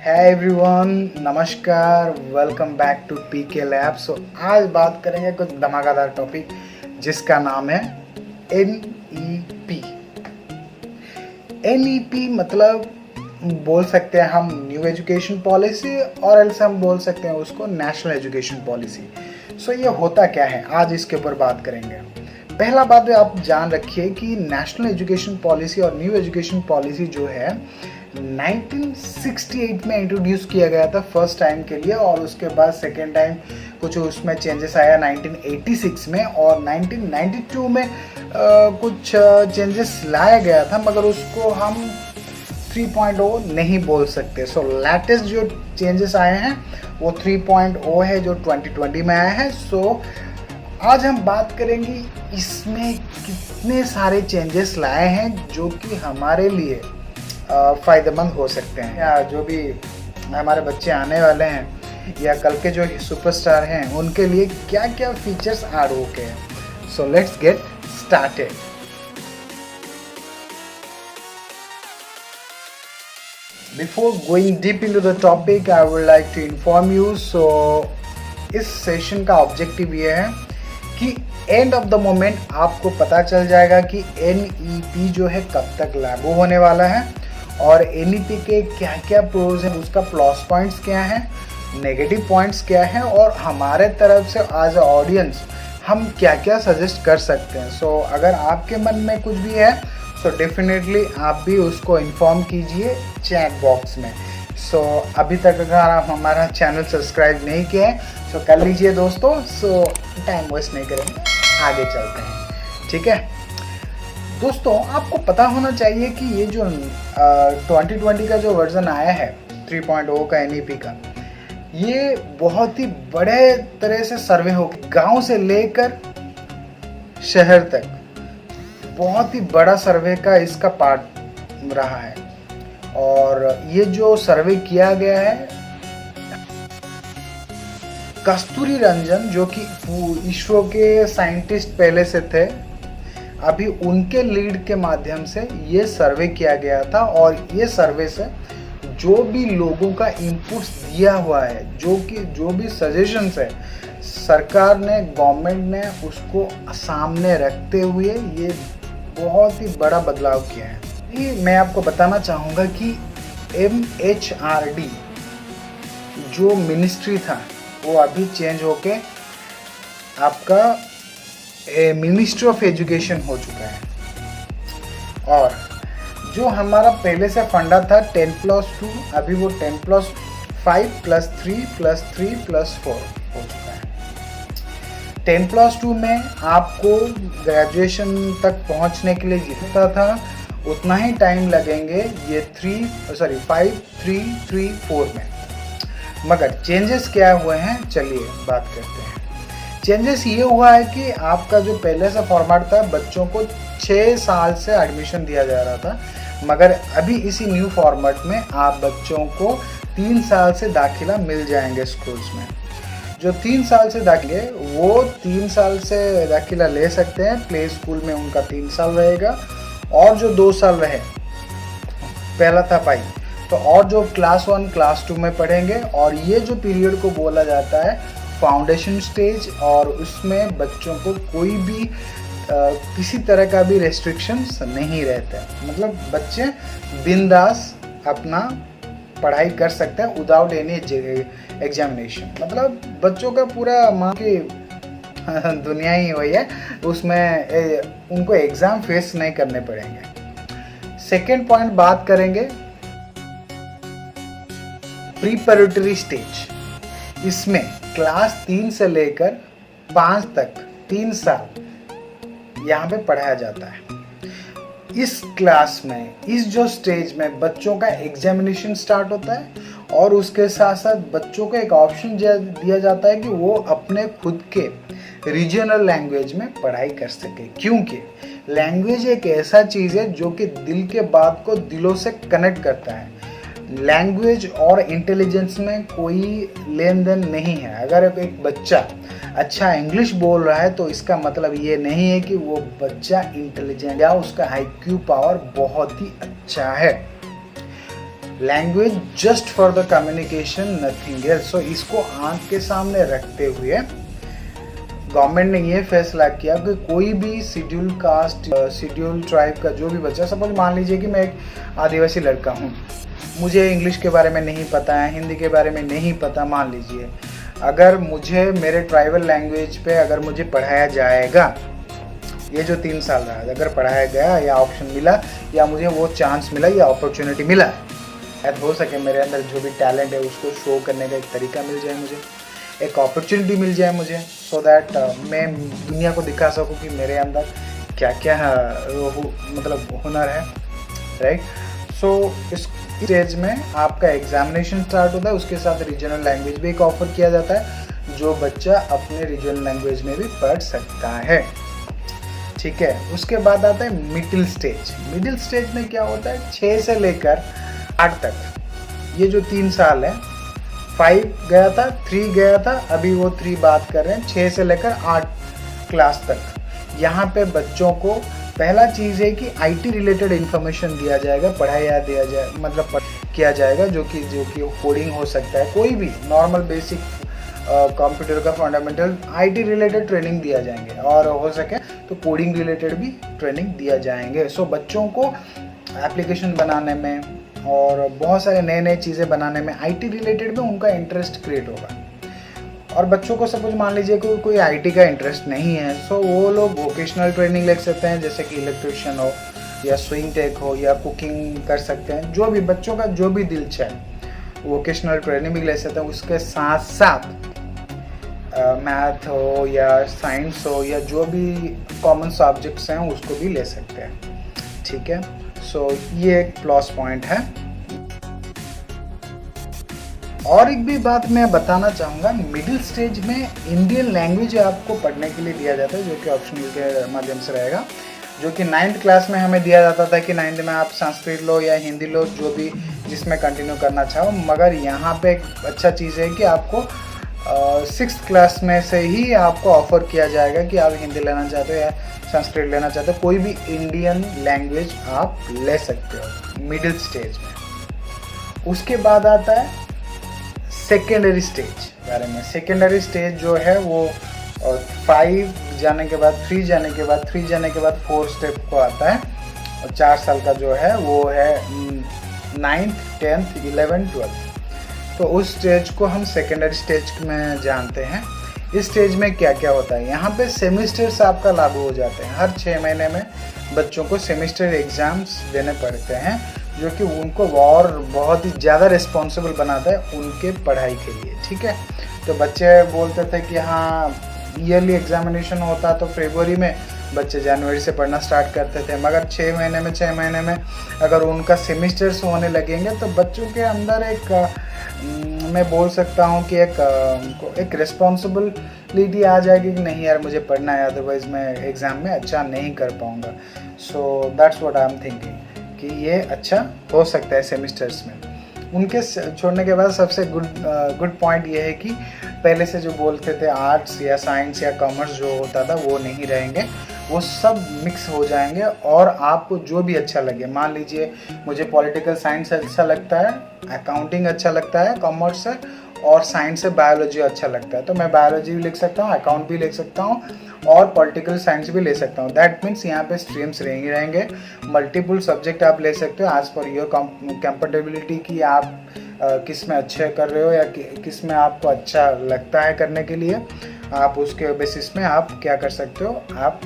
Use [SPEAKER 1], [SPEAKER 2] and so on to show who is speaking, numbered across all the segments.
[SPEAKER 1] है एवरीवन, नमस्कार, welcome back to PK lab. So आज बात करेंगे कुछ धमाकेदार टॉपिक जिसका नाम है NEP। NEP मतलब बोल सकते हैं हम न्यू एजुकेशन पॉलिसी, और एल्स हम बोल सकते हैं उसको नेशनल एजुकेशन पॉलिसी। सो ये होता क्या है, आज इसके ऊपर बात करेंगे। पहला बात आप जान रखिए कि नेशनल एजुकेशन पॉलिसी और न्यू एजुकेशन पॉलिसी जो है 1968 में इंट्रोड्यूस किया गया था फर्स्ट टाइम के लिए, और उसके बाद सेकेंड टाइम कुछ उसमें चेंजेस आया 1986 में, और 1992 में कुछ चेंजेस लाया गया था, मगर उसको हम 3.0 नहीं बोल सकते। सो लेटेस्ट जो चेंजेस आए हैं वो 3.0 है जो 2020 में आया है। सो आज हम बात करेंगे इसमें कितने सारे चेंजेस लाए हैं जो कि हमारे लिए फ़ायदेमंद हो सकते हैं, या जो भी हमारे बच्चे आने वाले हैं या कल के जो सुपरस्टार हैं उनके लिए क्या क्या फीचर्स ऐड हो गए हैं। So let's get started. Before going deep into the topic, I would like to inform you. So इस सेशन का ऑब्जेक्टिव ये है कि एंड ऑफ द मोमेंट आपको पता चल जाएगा कि NEP जो है कब तक लागू होने वाला है, और NEP के क्या क्या प्रोज हैं, उसका प्लस पॉइंट्स क्या हैं, नेगेटिव पॉइंट्स क्या हैं, और हमारे तरफ से एज अ ऑडियंस हम क्या क्या सजेस्ट कर सकते हैं। सो अगर आपके मन में कुछ भी है तो डेफिनेटली आप भी उसको इन्फॉर्म कीजिए चैट बॉक्स में। सो अभी तक अगर आप हमारा चैनल सब्सक्राइब नहीं किया है तो कर लीजिए दोस्तों। सो टाइम वेस्ट नहीं करेंगे, आगे चलते हैं, ठीक है दोस्तों। आपको पता होना चाहिए कि ये जो 2020 का जो वर्जन आया है 3.0 का NEP का, ये बहुत ही बड़े तरह से सर्वे हो, गांव से लेकर शहर तक बहुत ही बड़ा सर्वे का इसका पार्ट रहा है। और ये जो सर्वे किया गया है, कस्तूरी रंजन जो कि इसरो के साइंटिस्ट पहले से थे, अभी उनके लीड के माध्यम से ये सर्वे किया गया था, और ये सर्वे से जो भी लोगों का इनपुट्स दिया हुआ है, जो भी सजेशंस है, सरकार ने, गवर्नमेंट ने उसको सामने रखते हुए ये बहुत ही बड़ा बदलाव किया है। ये मैं आपको बताना चाहूँगा कि MHRD जो मिनिस्ट्री था वो अभी चेंज होके आपका मिनिस्ट्री ऑफ एजुकेशन हो चुका है, और जो हमारा पहले से फंडा था 10+2, अभी वो 10+5+3+3+4 हो चुका है। 10+2 में आपको ग्रेजुएशन तक पहुंचने के लिए जितना था उतना ही टाइम लगेंगे ये 5, 3, 3, 4 में। मगर चेंजेस क्या हुए हैं, चलिए बात करते हैं। चेंजेस ये हुआ है कि आपका जो पहले से फॉर्मेट था, बच्चों को 6 साल से एडमिशन दिया जा रहा था, मगर अभी इसी न्यू फॉर्मेट में आप बच्चों को 3 साल से दाखिला मिल जाएंगे स्कूल्स में। जो 3 साल से दाखिले, वो 3 साल से दाखिला ले सकते हैं, प्ले स्कूल में उनका 3 साल रहेगा, और जो 2 साल रहे, पहला था पाई, तो और जो क्लास 1 क्लास 2 में पढ़ेंगे, और ये जो पीरियड को बोला जाता है फाउंडेशन स्टेज, और उसमें बच्चों को कोई भी किसी तरह का भी रेस्ट्रिक्शंस नहीं रहता है, मतलब बच्चे बिंदास अपना पढ़ाई कर सकते हैं विदाउट एनी एग्जामिनेशन। मतलब बच्चों का पूरा माँ की दुनिया ही वही है, उसमें उनको एग्ज़ाम फेस नहीं करने पड़ेंगे। सेकेंड पॉइंट बात करेंगे प्रीपैरेटरी स्टेज। इसमें क्लास 3 से लेकर 5 तक 3 साल यहाँ पे पढ़ाया जाता है। इस क्लास में, इस जो स्टेज में बच्चों का एग्जामिनेशन स्टार्ट होता है, और उसके साथ साथ बच्चों को एक ऑप्शन दिया जाता है कि वो अपने खुद के रीजनल लैंग्वेज में पढ़ाई कर सके, क्योंकि लैंग्वेज एक ऐसा चीज़ है जो कि दिल के बात को दिलों से कनेक्ट करता है। लैंग्वेज और इंटेलिजेंस में कोई लेन देन नहीं है। अगर एक बच्चा अच्छा इंग्लिश बोल रहा है तो इसका मतलब ये नहीं है कि वो बच्चा इंटेलिजेंट या उसका IQ पावर बहुत ही अच्छा है। Language just for the communication, nothing else. So इसको आंख के सामने रखते हुए गवर्नमेंट ने ये फैसला किया कि कोई भी शेड्यूल कास्ट, शेड्यूल ट्राइब का जो भी बच्चा, सपोज मान लीजिए कि मैं एक आदिवासी लड़का हूँ, मुझे इंग्लिश के बारे में नहीं पता है, हिंदी के बारे में नहीं पता, मान लीजिए अगर मुझे मेरे ट्राइबल लैंग्वेज पे अगर मुझे पढ़ाया जाएगा, ये जो 3 साल रहा अगर पढ़ाया गया या ऑप्शन मिला या मुझे वो चांस मिला या अपॉर्चुनिटी मिला, शायद हो सके मेरे अंदर जो भी टैलेंट है उसको शो करने का एक तरीका मिल जाए, मुझे एक अपॉर्चुनिटी मिल जाए मुझे, सो दैट मैं दुनिया को दिखा सकूं कि मेरे अंदर क्या क्या मतलब हुनर है, राइट। सो इस स्टेज में आपका एग्जामिनेशन स्टार्ट होता है, उसके साथ रीजनल लैंग्वेज भी एक ऑफर किया जाता है जो बच्चा अपने रीजनल लैंग्वेज में भी पढ़ सकता है, ठीक है। उसके बाद आता है मिडिल स्टेज। मिडिल स्टेज में क्या होता है, 6 से लेकर 8 तक, ये जो 3 साल है, 5 गया था, 3 गया था, अभी वो 3 बात कर रहे हैं, 6 से लेकर 8 क्लास तक। यहाँ पे बच्चों को पहला चीज़ है कि आईटी रिलेटेड इन्फॉर्मेशन दिया जाएगा, पढ़ाया दिया जाए, मतलब किया जाएगा, जो कि कोडिंग हो सकता है, कोई भी नॉर्मल बेसिक कंप्यूटर का फंडामेंटल आईटी रिलेटेड ट्रेनिंग दिया जाएंगे, और हो सके तो कोडिंग रिलेटेड भी ट्रेनिंग दिया जाएंगे। सो बच्चों को एप्लीकेशन बनाने में और बहुत सारे नए नए चीज़ें बनाने में, आईटी रिलेटेड में उनका इंटरेस्ट क्रिएट होगा। और बच्चों को सपोज मान लीजिए कोई आईटी का इंटरेस्ट नहीं है, सो वो लोग वोकेशनल ट्रेनिंग ले सकते हैं, जैसे कि इलेक्ट्रिशियन हो या स्विंग टेक हो या कुकिंग कर सकते हैं, जो भी बच्चों का जो भी दिल चाहे वोकेशनल ट्रेनिंग भी ले सकते हैं। उसके साथ साथ मैथ हो या साइंस हो या जो भी कॉमन सब्जेक्ट्स हैं उसको भी ले सकते हैं, ठीक है। सो ये एक प्लस पॉइंट है। और एक भी बात मैं बताना चाहूँगा, मिडिल स्टेज में इंडियन लैंग्वेज आपको पढ़ने के लिए दिया जाता है, जो कि ऑप्शनल के माध्यम से रहेगा, जो कि 9th क्लास में हमें दिया जाता था कि 9th में आप संस्कृत लो या हिंदी लो, जो भी जिसमें कंटिन्यू करना चाहो। मगर यहाँ पे एक अच्छा चीज़ है कि आपको 6th क्लास में से ही आपको ऑफर किया जाएगा कि आप हिंदी लेना चाहते हो या संस्कृत लेना चाहते हो, कोई भी इंडियन लैंग्वेज आप ले सकते हो मिडिल स्टेज में। उसके बाद आता है सेकेंडरी स्टेज बारे में। सेकेंडरी स्टेज जो है वो 5 जाने के बाद, 3 जाने के बाद, 3 जाने के बाद 4 स्टेप को आता है, और 4 साल का जो है वो है 9th 10th 11th 12th। तो उस स्टेज को हम सेकेंडरी स्टेज में जानते हैं। इस स्टेज में क्या क्या होता है, यहाँ पे सेमिस्टर्स आपका लागू हो जाते हैं। हर 6 महीने में बच्चों को सेमिस्टर एग्ज़ाम्स देने पड़ते हैं, जो कि उनको और बहुत ही ज़्यादा रिस्पॉन्सिबल बनाता है उनके पढ़ाई के लिए, ठीक है। तो बच्चे बोलते थे कि हाँ ईयरली एग्जामिनेशन होता तो फरवरी में, बच्चे जनवरी से पढ़ना स्टार्ट करते थे, मगर 6 महीने में अगर उनका सेमिस्टर्स होने लगेंगे तो बच्चों के अंदर एक मैं बोल सकता हूँ कि एक रिस्पॉन्सिबिलिटी आ जाएगी कि नहीं यार मुझे पढ़ना है, अदरवाइज़ मैं एग्ज़ाम में अच्छा नहीं कर पाऊँगा। So that's what I am thinking कि ये अच्छा हो सकता है सेमिस्टर्स में। उनके छोड़ने के बाद सबसे गुड पॉइंट ये है कि पहले से जो बोलते थे आर्ट्स या साइंस या कॉमर्स जो होता था वो नहीं रहेंगे, वो सब मिक्स हो जाएंगे और आपको जो भी अच्छा लगे। मान लीजिए मुझे पॉलिटिकल साइंस अच्छा लगता है, अकाउंटिंग अच्छा लगता है कॉमर्स से, और साइंस से बायोलॉजी अच्छा लगता है, तो मैं बायोलॉजी भी लिख सकता हूँ, अकाउंट भी लिख सकता हूँ और पॉलिटिकल साइंस भी ले सकता हूँ। दैट मीन्स यहाँ पे स्ट्रीम्स रहेंगे, मल्टीपल सब्जेक्ट आप ले सकते हो एज पर योर कंफर्टेबिलिटी कि आप किस में अच्छे कर रहे हो या किस में आपको अच्छा लगता है करने के लिए। आप उसके बेसिस में आप क्या कर सकते हो, आप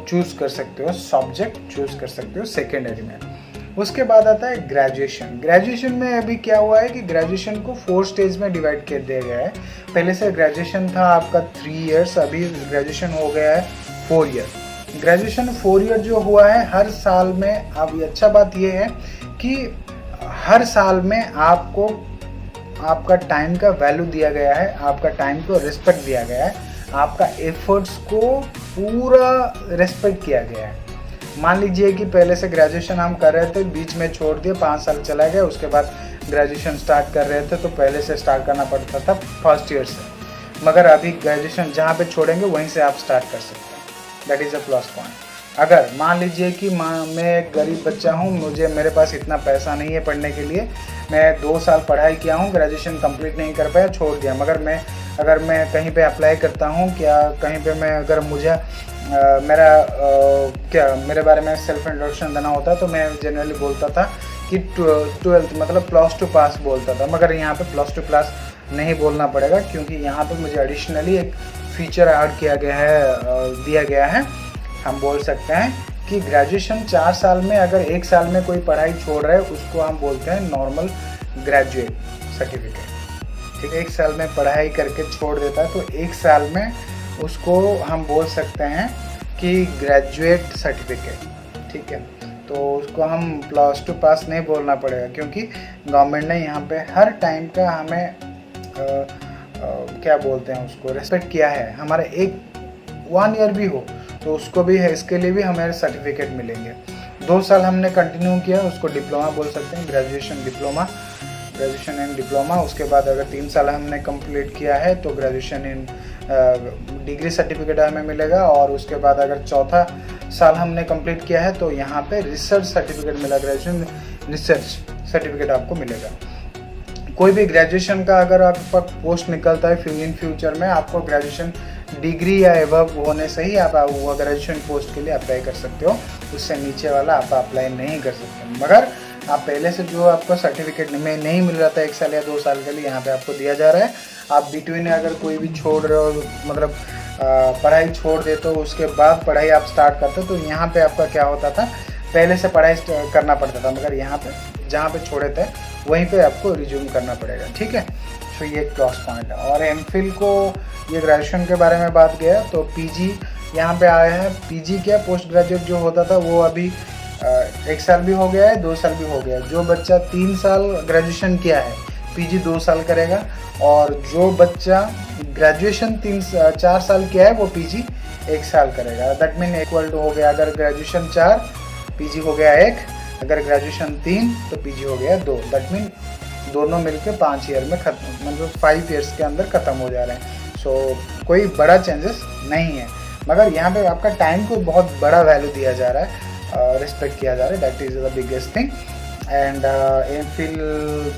[SPEAKER 1] चूज़ कर सकते हो, सब्जेक्ट चूज़ कर सकते हो सेकेंडरी में। उसके बाद आता है ग्रेजुएशन। ग्रेजुएशन में अभी क्या हुआ है कि ग्रेजुएशन को 4 स्टेज में डिवाइड कर दिया गया है। पहले से ग्रेजुएशन था आपका 3 इयर्स, अभी ग्रेजुएशन हो गया है 4 ईयर। ग्रेजुएशन 4 ईयर जो हुआ है हर साल में, अब अच्छा बात यह है कि हर साल में आपको आपका टाइम का वैल्यू दिया गया है, आपका टाइम को रिस्पेक्ट दिया गया है, आपका एफर्ट्स को पूरा रिस्पेक्ट किया गया है। मान लीजिए कि पहले से ग्रेजुएशन हम कर रहे थे, बीच में छोड़ दिए, 5 साल चला गया, उसके बाद ग्रेजुएशन स्टार्ट कर रहे थे तो पहले से स्टार्ट करना पड़ता था फर्स्ट ईयर से, मगर अभी ग्रेजुएशन जहाँ पे छोड़ेंगे वहीं से आप स्टार्ट कर सकते हैं। That is a plus point. अगर मान लीजिए कि मैं एक गरीब बच्चा हूँ, मेरे पास इतना पैसा नहीं है पढ़ने के लिए, मैं 2 साल पढ़ाई किया हूँ, ग्रेजुएशन कंप्लीट नहीं कर पाया, छोड़ दिया, मगर अगर मैं कहीं पे अप्लाई करता हूँ, क्या कहीं पे मैं अगर मुझे मेरे बारे में सेल्फ इंट्रोडक्शन देना होता तो मैं जनरली बोलता था कि 12th मतलब +2 पास बोलता था, मगर यहाँ पे +2 पास नहीं बोलना पड़ेगा, क्योंकि यहाँ पे मुझे एडिशनली एक फीचर ऐड किया गया है, दिया गया है। हम बोल सकते हैं कि ग्रेजुएशन 4 साल में अगर 1 साल में कोई पढ़ाई छोड़ रहा है, उसको हम बोलते हैं नॉर्मल ग्रेजुएट सर्टिफिकेट। ठीक है, 1 साल में पढ़ाई करके छोड़ देता है तो 1 साल में उसको हम बोल सकते हैं कि ग्रेजुएट सर्टिफिकेट। ठीक है, तो उसको हम +2 पास नहीं बोलना पड़ेगा, क्योंकि गवर्नमेंट ने यहाँ पे हर टाइम का हमें क्या बोलते हैं उसको रेस्पेक्ट किया है। हमारा 1 ईयर भी हो तो उसको भी है, इसके लिए भी हमें सर्टिफिकेट मिलेंगे। 2 साल हमने कंटिन्यू किया, उसको डिप्लोमा बोल सकते हैं, ग्रेजुएशन एंड डिप्लोमा। उसके बाद अगर 3 साल हमने कंप्लीट किया है तो ग्रेजुएशन इन डिग्री सर्टिफिकेट हमें मिलेगा, और उसके बाद अगर 4था साल हमने कंप्लीट किया है तो यहाँ पे रिसर्च सर्टिफिकेट मिला, ग्रेजुएशन रिसर्च सर्टिफिकेट आपको मिलेगा। कोई भी ग्रेजुएशन का अगर आपका पोस्ट निकलता है इन फ्यूचर में, आपको ग्रेजुएशन डिग्री या एबव होने से ही आप वो ग्रेजुएशन पोस्ट के लिए अप्लाई कर सकते हो, उससे नीचे वाला आप अप्लाई नहीं कर सकते। मगर आप पहले से जो आपको सर्टिफिकेट में नहीं मिल रहा था 1 साल या 2 साल के लिए, यहाँ पे आपको दिया जा रहा है। आप बिटवीन अगर कोई भी छोड़ रहे हो, मतलब पढ़ाई छोड़ देते हो, उसके बाद पढ़ाई आप स्टार्ट करते हो, तो यहाँ पे आपका क्या होता था, पहले से पढ़ाई करना पड़ता था, मगर यहाँ पे जहाँ पे छोड़े थे वहीं पे आपको रिज्यूम करना पड़ेगा। ठीक है, तो ये एक प्लस पॉइंट है। और एमफिल को, ये ग्रेजुएशन के बारे में बात गया, तो पीजी यहाँ पे आया है। पीजी क्या, पोस्ट ग्रेजुएट जो होता था वो अभी 1 साल भी हो गया है, 2 साल भी हो गया है। जो बच्चा 3 साल ग्रेजुएशन किया है, पीजी 2 साल करेगा, और जो बच्चा ग्रेजुएशन 4 साल किया है वो पीजी 1 साल करेगा। दैट मीन इक्वल टू हो गया, अगर ग्रेजुएशन 4 पीजी हो गया 1, अगर ग्रेजुएशन 3 तो पीजी हो गया 2। दैट मीन दोनों मिलकर 5 ईयर में खत्म, मतलब 5 ईयर्स के अंदर ख़त्म हो जा रहे हैं। सो कोई बड़ा चेंजेस नहीं है, मगर यहाँ पे आपका टाइम को बहुत बड़ा वैल्यू दिया जा रहा है, रिस्पेक्ट किया जा रहा है। That is the biggest thing. And MPhil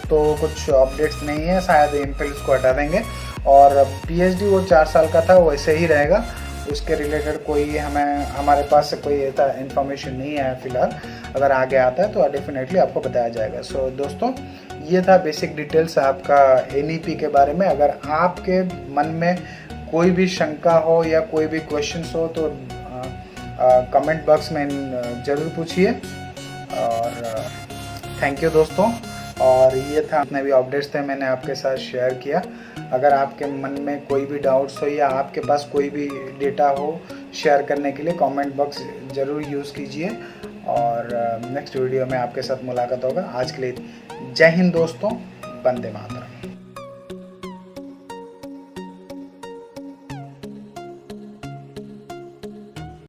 [SPEAKER 1] तो कुछ अपडेट्स नहीं है, शायद एमफिल उसको हटा देंगे, और पीएचडी वो 4 साल का था, वैसे ही रहेगा। उसके रिलेटेड कोई हमारे पास से कोई ऐसा इन्फॉर्मेशन नहीं है फ़िलहाल। अगर आगे आता है तो डेफिनेटली आपको बताया जाएगा। सो दोस्तों, ये था बेसिक डिटेल्स आपका एनईपी के बारे में। अगर आपके मन में कोई भी शंका हो या कोई भी क्वेश्चंस हो तो कमेंट बॉक्स में ज़रूर पूछिए। और थैंक यू दोस्तों। और ये था, जितने भी अपडेट्स थे मैंने आपके साथ शेयर किया। अगर आपके मन में कोई भी डाउट्स हो या आपके पास कोई भी डेटा हो शेयर करने के लिए, कमेंट बॉक्स ज़रूर यूज़ कीजिए। और नेक्स्ट वीडियो में आपके साथ मुलाकात होगा। आज के लिए जय हिंद दोस्तों, वंदे मातरम।